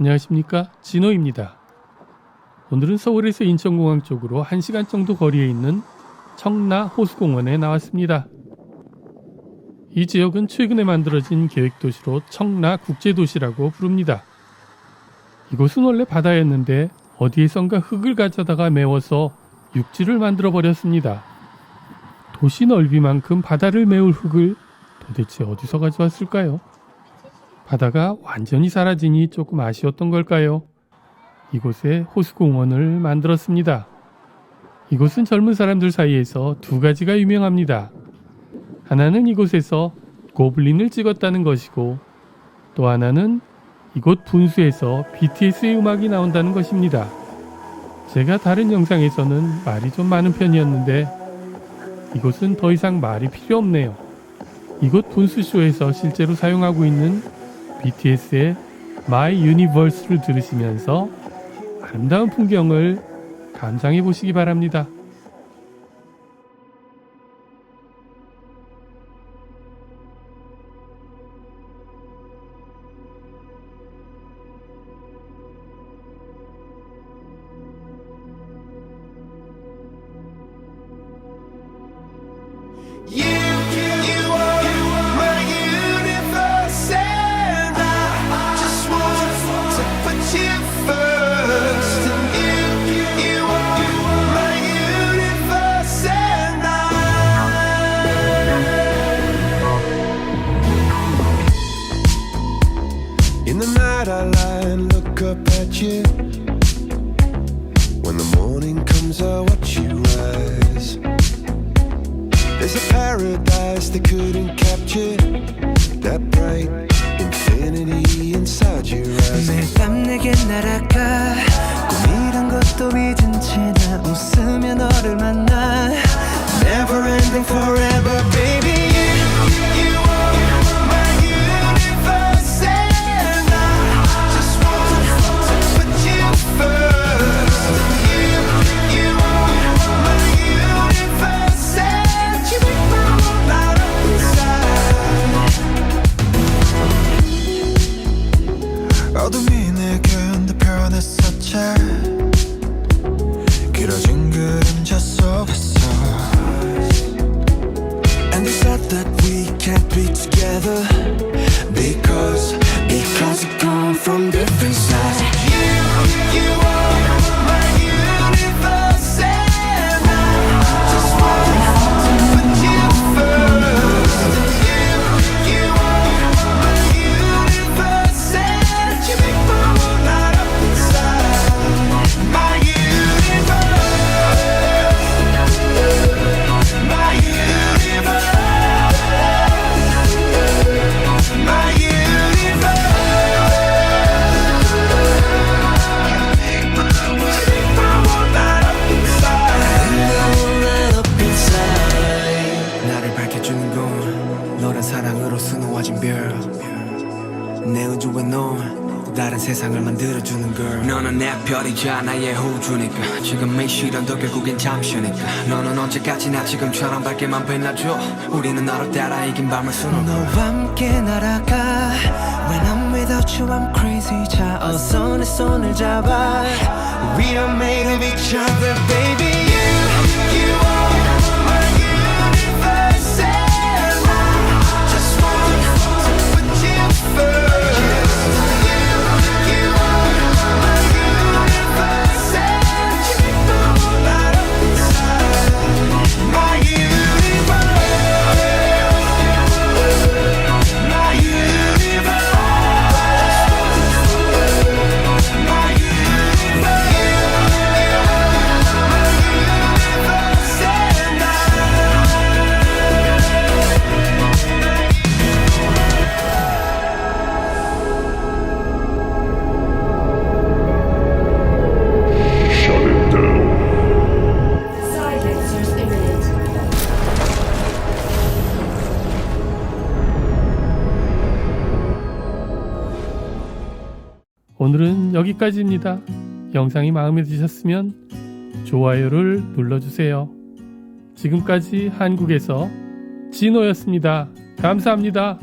안녕하십니까, 진호입니다. 오늘은 서울에서 인천공항 쪽으로 1시간 정도 거리에 있는 청라 호수공원에 나왔습니다. 이 지역은 최근에 만들어진 계획도시로 청라 국제도시라고 부릅니다. 이곳은 원래 바다였는데 어디에선가 흙을 가져다가 메워서 육지를 만들어 버렸습니다. 도시 넓이만큼 바다를 메울 흙을 도대체 어디서 가져왔을까요? 바다가 완전히 사라지니 조금 아쉬웠던 걸까요? 이곳에 호수공원을 만들었습니다. 이곳은 젊은 사람들 사이에서 두 가지가 유명합니다. 하나는 이곳에서 고블린을 찍었다는 것이고, 또 하나는 이곳 분수에서 BTS의 음악이 나온다는 것입니다. 제가 다른 영상에서는 말이 좀 많은 편이었는데 이곳은 더 이상 말이 필요 없네요. 이곳 분수쇼에서 실제로 사용하고 있는 BTS의 My Universe를 들으시면서 아름다운 풍경을 감상해 보시기 바랍니다. You are my universe, and I just want to put you first. And you are my universe, and in the night I lie and look up at you. When the morning comes, I watch you rise. There's a paradise they couldn't capture, that bright infinity inside your eyes. 매일 밤 내게 날아가 꿈이란 것도 잊은 채 나 웃으며 너를 만나. Never ending forever, baby. You are my universe, and I just want to put you first. You are my universe, and you make my world light up inside. 어둠이 내 견뎌 변했었지. 길어진 그림자 속에서. And they said that we can't be together because we come from different sides. You are my universe, and I just want to put you first. You are my universe, and you make my world light up inside. My universe, my universe, my universe. Make my world light up inside. 나를 밝혀주는 건 너란 사랑으로 수놓아진 별. 내 우주에 넌 또 다른 세상을 만들어주는 걸. 너는 내 별이자 나의 호주니까. 지금 이 시련도 결국엔 잠시니까. 너는 언제까지나 지금처럼 밝게만 빛나줘. 우리는 너를 따라 이긴 밤을 수놓아. 너와 함께 날아가. When I'm without you I'm crazy. 자 어서 내 손을 잡아. We are made of each other, baby. You are my universe, and I just want to put you first. You are my universe, and you make my world light up inside. My universe, my universe, my universe. Silencers imminent. 오늘은 여기까지입니다. 영상이 마음에 드셨으면 좋아요를 눌러주세요. 지금까지 한국에서 진호였습니다. 감사합니다.